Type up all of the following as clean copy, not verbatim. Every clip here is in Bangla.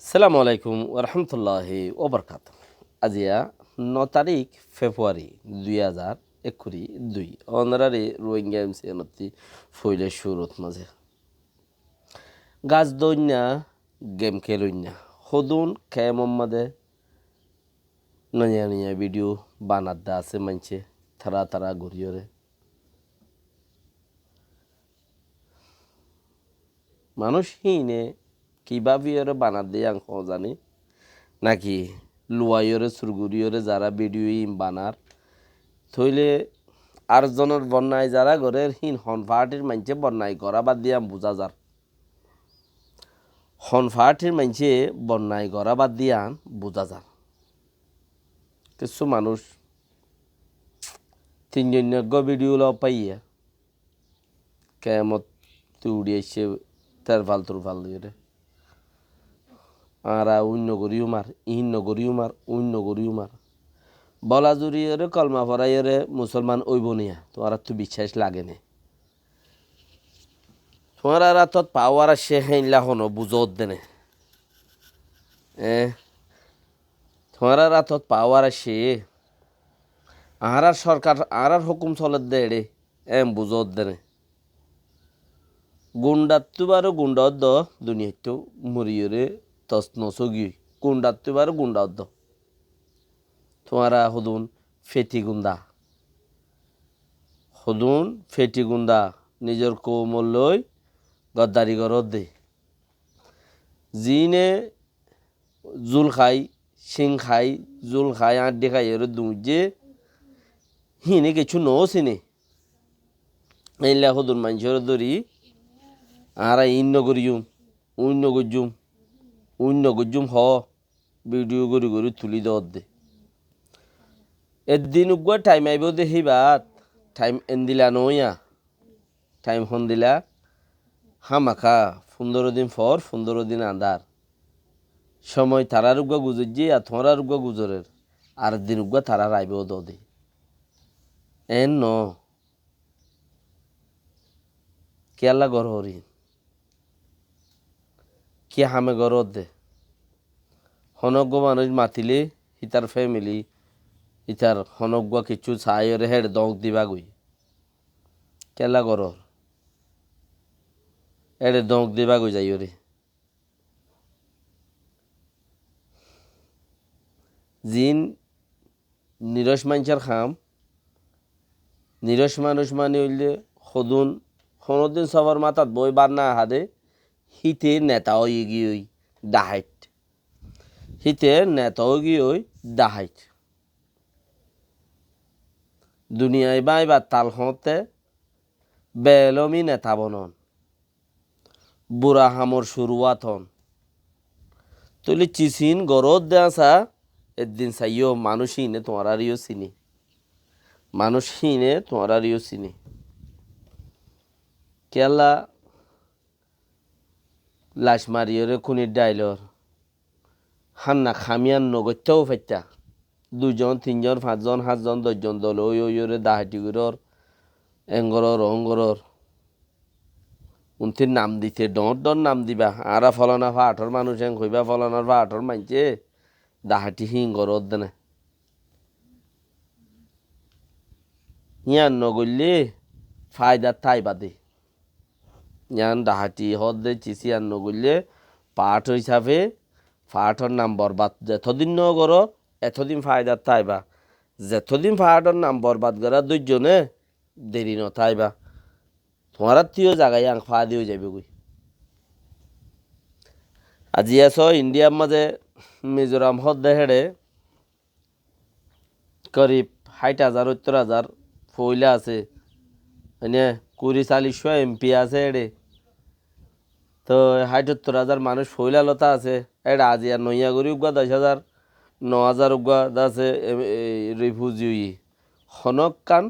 সালামু আলাইকুম ওরহমতুল্লাহি ওবরকাত। আজিয়া 9 তারিখ ফেব্রুয়ারি 2021 অনারারি রোহিঙ্গা এমসিএনতি ফইলে সুরত মাঝে গাছ দইন্যা গেম খেলইন্যা হদুন খে মোহাম্মদে নয়া নয়া ভিডিও বানাদ্দা আছে মানছে তারা তারা ঘুরিয়রে মানুষ হিনে কিভাবে বানাত দিয়ে আং জানি নাকি লুয়াইরে সুরগুরিয়রে যারা ভিডিও বানার থইলে আর জনের বন্যায় যারা ঘরের হিন হনফাটির মানছে বন্যায় করা বাদ দিয়া বুঝা যার হনফাটির মানছে বন্যায় করা বাদ দিয়া বুঝা যার কিছু মানুষ তিনজন্যজ্ঞ ভিডিও পাইয়া কেমত উড়িয়েছে তেরফাল তুরফাল দিয়ে আর অন্য করিও মার ইহিন্ন করিও মার অন্য করিও মার বলা জুড়িয়ে কলমা ফরাইরে মুসলমান ওইব নিয়া তোমার তো বিশ্বাস লাগে নে তোমার আর তত পাওয়ার আসে হেইলা হনো বুঝত দেনে তোমার আর তত পাওয়ার আসে আর সরকার আর হুকুম চলে দে রে বুঝত দেনে গুন্ডাত্তু বারো গুন্ডাদ্দ দুনিয়াতো মরিয়রে তস নসগি গুন্ডাত্তু বারো গুন্ডাদ্দ তোমারা হদুন ফেটি গুন্দা নিজের কৌমল্যই গদ্দারি গরত দে জিনে জুল খাই শিং খাই জুল খাই আড্ডি খাই এর দুজে হিনে কিছু ন চিনে এইলা হদুন মানুষের ধরি আর ইন্ন গজ্জুম হ ভিডিও করি তুলি দর দে এদিন উগুয়া টাইম আইব দে হিবাত টাইম এন্দিলা নইয়া টাইম হন দিলা হামাখা 15 দিন পর 15 দিন আন্দার সময় তারার উগুয়া গুজর আর থরার উগুয়া গুজরের আর দিন উগুয়া তারার আইব দে এন ন কেলা গর হরি কি হামে গরত দে হনজ্ঞ মানুষ মাতিলে ইতার ফ্যামিলি ইতার হনজ্ঞ কিছু চাইরে হেড দক দিবা গই কেলা গরর এড়ে দক দিবা গই যাই রে জিন নিরস মানুষের খাম নিরস মানুষ মানে হইলে সদুন কোনোদিন সবার মাথাত বই বার না হাদে হিতে নেতা হয়ে গিয়ে ডাহাইট ডাহাইট দুনিয়ায় বাইবার তাল হতে বেলমি নেতা বনন বুড়া হামর শুরুয়াত হন তুলি চিচিন গরত দেসা একদিন চাইও মানুষই তোমারারিও চিনি কেলা লাশ মারিয়রে খুনির ডাইলর হান্না খামিয়ান নগত্যাও ফাইতা 2জন 3জন 5জন 7জন 10জন দল ওইরে দাহাটিগুরর এঙ্গরর অঙ্গরর উনতির নাম দিতে ডর নাম দিবা আরা ফলনা ফাটর মানুষ কইবা ফলনার ফাটর মানছে দাহাটি হিঙ্গরত দেনে ইয়ান নগল্লে ফায়দার থাই বাদে ইয়ান ডাহাটি হদ দে চিচি আর নগল্লে পাঠ হিসাবে ফাটর নাম বরবাদ যতদিন নগর এতদিন ফায়দার থাইবা যতদিন ফাটর নাম বরবাদ করা 2জনে দেরি নথাইবা তোমার তিও জায়গায় আং ফা দিও যাবে গই আজি আস ইন্ডিয়ার মাঝে মিজোরাম হদ দেহেড়ে করিব 60,000 70,000 ফইলা আছে মানে 20-40 এমপি আছে এড়ে তো 60-70,000 মানুষ ফইলা লতা আছে এটা আজি আর নইয়া করি উগা 10,000 9,000 উগা আছে রিফিউজি হনক কান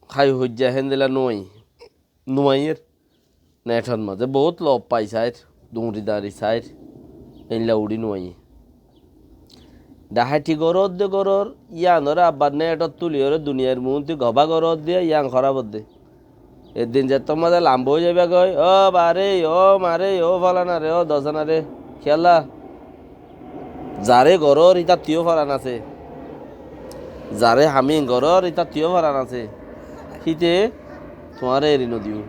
খাই হজ্জা হেন্দিলা নুয়াইয়ের নেটর মাঝে বহুত লব পাই সাইড দুমরি দাঁড়ি সাইড এইলা উড়ি নুয়াই ডাহাটি গরত দে গরর ইয়ানরে আব্বার নেটত তুলিওরে দুনিয়ার মুহূর্তে গবা গরত দিয়ে ইয়াং খরাবত দে এদিন যে তোমাদের লাম্ব হয়ে যাবে কই ও বারে ও মারে ও ফলানা রে ও দশনা রে খেলা যারে ঘরর ইতা তিও ফলান আছে যারে হামি ঘরর ইতা তিও ফলান আছে হিতে তোমারে এরি নদীও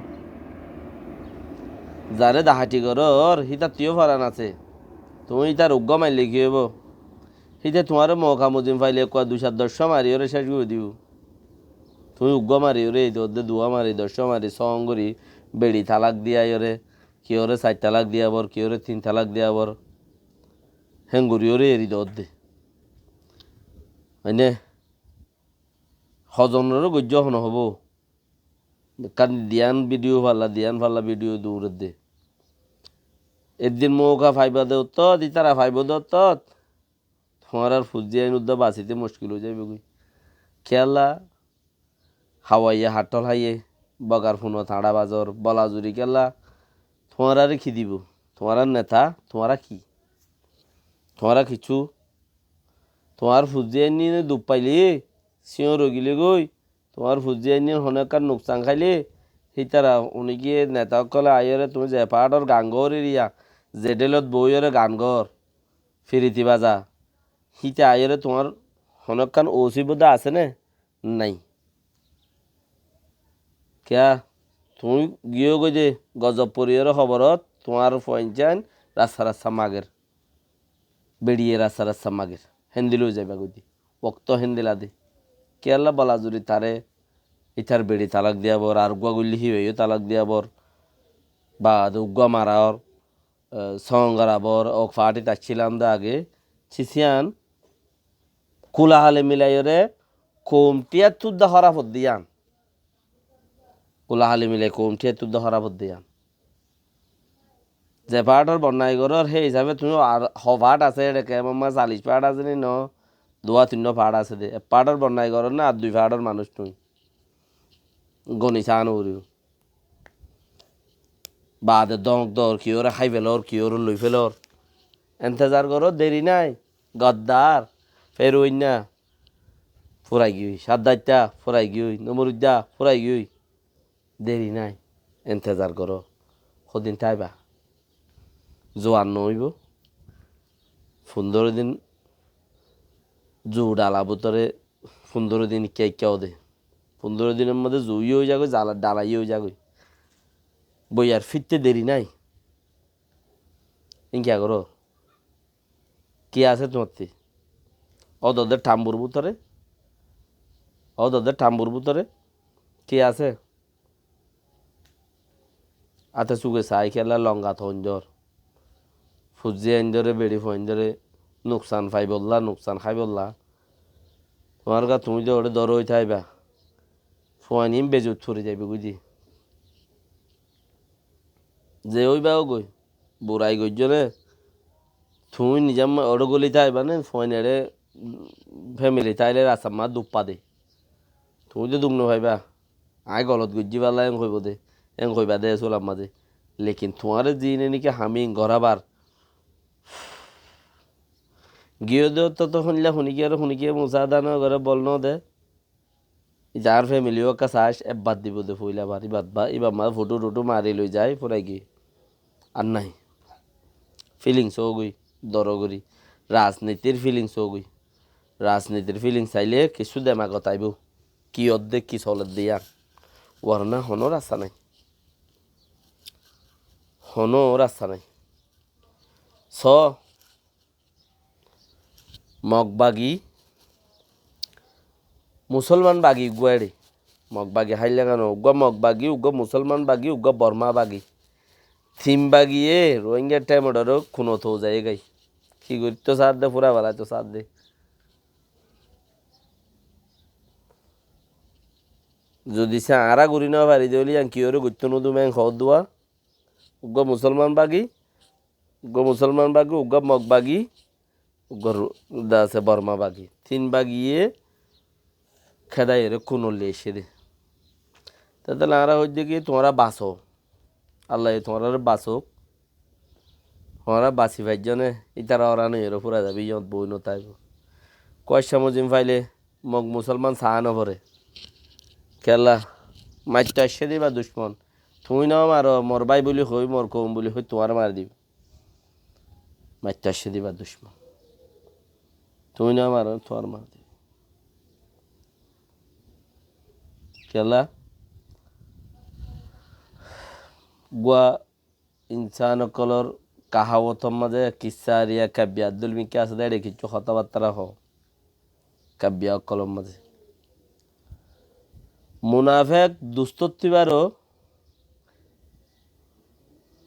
যারে দাহাটি ঘরর হিতা তিও ফলান আছে তুমি ইতার উগ্গ মাইলে কি হইব হিতে তোমার মৌকা মুজিম ফাইলে কয় 210 মারি ওরে শেষ করে দিও তুমি উগ্গ মারি ওরে ওদের দুয়া মারি 10 মারি সঙ্গরি বেড়ি তালাক দিয়া ওরে কি ওরে 4 তালাক দিয়া বর কি ওরে 3 তালাক দিয়া বর হেঙ্গুরি ওরে এরি দে হয়নে হজনেরও গজ্য হন হব কারণ দিয়ান ভিডিও ফাল্লা ভিডিও দৌড়ে দে একদিন মৌকা ফাইবা দে উত্তর ইতারা ফাইব দে উত্তর তোমার আর ফুজি আইন উদ্দা বাঁচিতে মুশকিল হয়ে যাবে কই খেলা হাওয়াইয়া হাটল হাইয়ে বগার ফুনো থাড়া বাজর বলাজুরি খেলা তোমার আর কি দিব তোমার আর নেতা তোমারা কি তোমারা কিছু তোমার ফুজি আইনি দুপ পাইলি সিও রগিলে গই তোমার ফুজি আইনি হনেকার নোকসান খাইলে সিতারা উনি গিয়ে নেতা কলে আইরে তুমি যে পাহাড়র গান গর এরিয়া জেডেলত বইরে গান গর ফিরিতি বাজা হিতে আইরে তোমার হনকান অসুবিধা আছে না নাই কিয়া তুমি গিয়েও গই যে গজব পরিয়ের খবরত তোমার পঞ্চান রাস্তা মাগের বেরিয়ে রাস্তা মাগের হেন্দিলেও যাইবা গই ওক্ত হেন্দিলা দে কেয়াল্লা বলাজুরি তারে ইথার বেড়ি তালাক দিয়াবর আর উগুয়া গুলি হিও তালাক দিয়াবর বা উগুয়া মারার সঙ্গারাবর ও ফাটি তাচ্ছিলাম দা আগে ছিসিয়ান কুলাহালে মিলাইরে কোমটিয়া তুদ্দা হরাফত দিয়ান কোলাহালে মিলাই কোমটিয়া তুদ্দা হরাফত দিয়ান যে পাহাড়ের বন্যায় গরর সেই হিসাবে তুমি আর হভাট আছে রেখে মামা 40 পাহাড় আছে নি ন 2-3 পাহাড় আছে দে পাহাড়ের বন্যায় গরর না আর 2 পাহাড়ের মানুষ তুই গনি চান উড়িও বাদে দঙ্ক দর কি ওরা খাই ফেলর কি ওর লই ফেলর এন্তেজার করো দেরি নাই গদ্দার ফের ওই না ফুরাই গিয়ে সাদ্দাইতা ফুরাই গিয়ে নমরুদ্দা ফুরাই গিয়ে দেরি নাই এন্তেজার করো সদিন তাইবা জোয়ান নইব 15 দিন জু ডালা বুতরে 15 দিন কেউ দে 15 দিনের মধ্যে জুই হয়ে যাবে ডালাই হয়ে যাবে বই আর ফিরতে দেরি নাই ইনকিয়া করো কি আছে তোমার অদদের ঠাম্বুর ভিতরে কি আছে আতে চুকে চাই খেলা লঙ্গা থঞ্জর ফুজি আইন্দরে বেড়ি ফঞ্জরে নোকসান পাই বললা নোকসান খাই বললা তোমার গা তুমি যে ওটা দর হয়ে থাইবা ফোয়ানিম বেজুত ছড়ে যাইবে বুঝি যে ওই বাও গই বুড়াই গইজরে তুমি নিজাম ওটা গলি থাইবা না ফোয়ানিয়ারে ফ্যামিলি তাইলে রাস্তা দুপ্পা দে তুমি যে দুগ্ন ভাইবা আয় গলত গুজি পাল্লা এং কইব দে এং কইবা দে চলাম মাঝে লেকিন তোমার জিনে নাকি হামি গড়াবার গিয়ে দে তো শুনিকি মুসা দানো ঘরে বল ন দে যার ফ্যামিলিও কাছে আস এবার দিব দে ফুইলা বাড়ি বাদ বা এবার মা ফটো টুটু মারি লই যায় ফুরাই গিয়ে আর নাই ফিলিংস ও গই দরগরি রাজনীতির ফিলিংস ও গই রাজনীতির ফিলিংস চাইলে কিছু দেমা কথাইব কি অর্ধেক কি চলত দিয়া ওর না হনো রাস্তা নাই স মগবাগি মুসলমান বাগি গুয়াড়ি মগবাগি হাইলে কেন উগ্র মগবাগি উগ্র মুসলমান বাগি উগ্র বর্মা বাগি থিম বাগিয়ে রোহিঙ্গার টাইম ওটারও খুনো থো যায় গাই কি করি তো সাথ দে পুরা বেলা তো সাথ দে যদি সে আরা ঘুরি না পারি দিলি কি ওরে গুরুত্ব নদু ম্যাং খাওয়া দোয়া উগ্র মুসলমান বাগি উগ্র মগবাগি উগ্র আছে বর্মা বাগি 3 বাগিয়ে খেদাই এর কোনো লেসে দে তাহলে আরা হচ্ছে কি তোমরা বাঁচো আল্লাহ তোমরা বাঁচো তোমরা বাঁচি ভাইজনে ইতারা ওরা নেই এর ফুরা যাবি ইয়ত বই নতাইব কয়সা মজিম ফাইলে মগ মুসলমান সাহানো ভরে খেলা মারতে আসে দিবা দুশ্মন তুই নাও মারো মোর ভাই বলি হই মোর কম বলি হই তোমার মার দিব মারতে আসে দিবা দুশ্মন তুই নাও মারো তোমার মার দিব কেলা গুয়া ইনসান কলর কাহাওয়াতর মাঝে কিসা রিয়া কাব্যা আব্দুল মিকে আছে দেয় কিছু কথাবার্তা হ কাব্যা কলম মাঝে মুনাফেক দুস্তত্তিবারও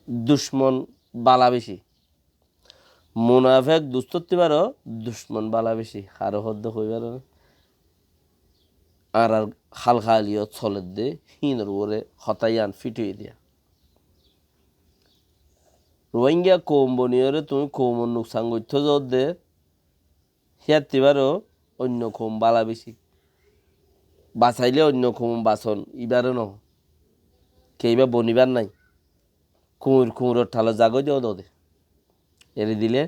দুশ্মন বালা বেশি মুনাফেক দুস্তত্তিবারও দুশ্মন বালা বেশি আরো হদ্দ হইবার আর আর খাল খালিও চলের দে হিনর ওরে হতাইয়ান ফিটুই দিয়া রোহিঙ্গা কোম্বনিয়রে তুমি কোমর নুকসান করতে যত দে হিয়াতিবারও অন্য কোম বালা বেশি বাঁচাইলে অন্য কোম বাঁচন ইবারও ন কেইবা বনিবার নাই কুঁড়োর ঠালো জাগো দিও দে এড়ে দিলে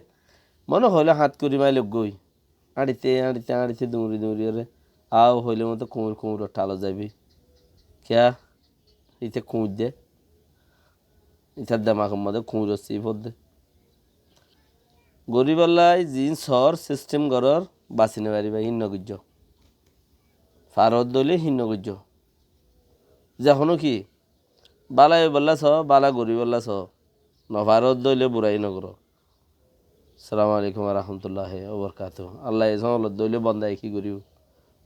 মনে হইলে হাত করি মাইলে গই আড়িতে দৌড়ি ওরে আও হইলে মতো কুঁড়োর ঠালো যাবি কেয়া ইতে কুঁড় দে ইতার দামাকের মধ্যে কুঁড়ো সিফর দে গরিবাল্লাই জিন সর সিস্টেম ঘরর বাঁচিনে পারিবা হিন্ন গুজ্জ ফারত দলে হিন্ন গুজ্জ যখনও কি বালাই বললা ছ বালা গরিবাল্লা ছ নভারত দইলে বুড়াই নগর সালাম আলাইকুম রহমতুল্লাহ ওবরকাত আল্লাহ এসলত দইলে বন্দায় কি করিব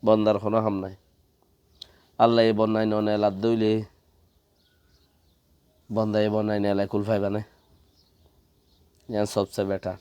বন্দার কোনো হাম নাই আল্লাহ বন্যায় নেলার দইলে বন্দায় বন্যায় নেলায় কুল ফাইবানে সবচেয়ে বেটার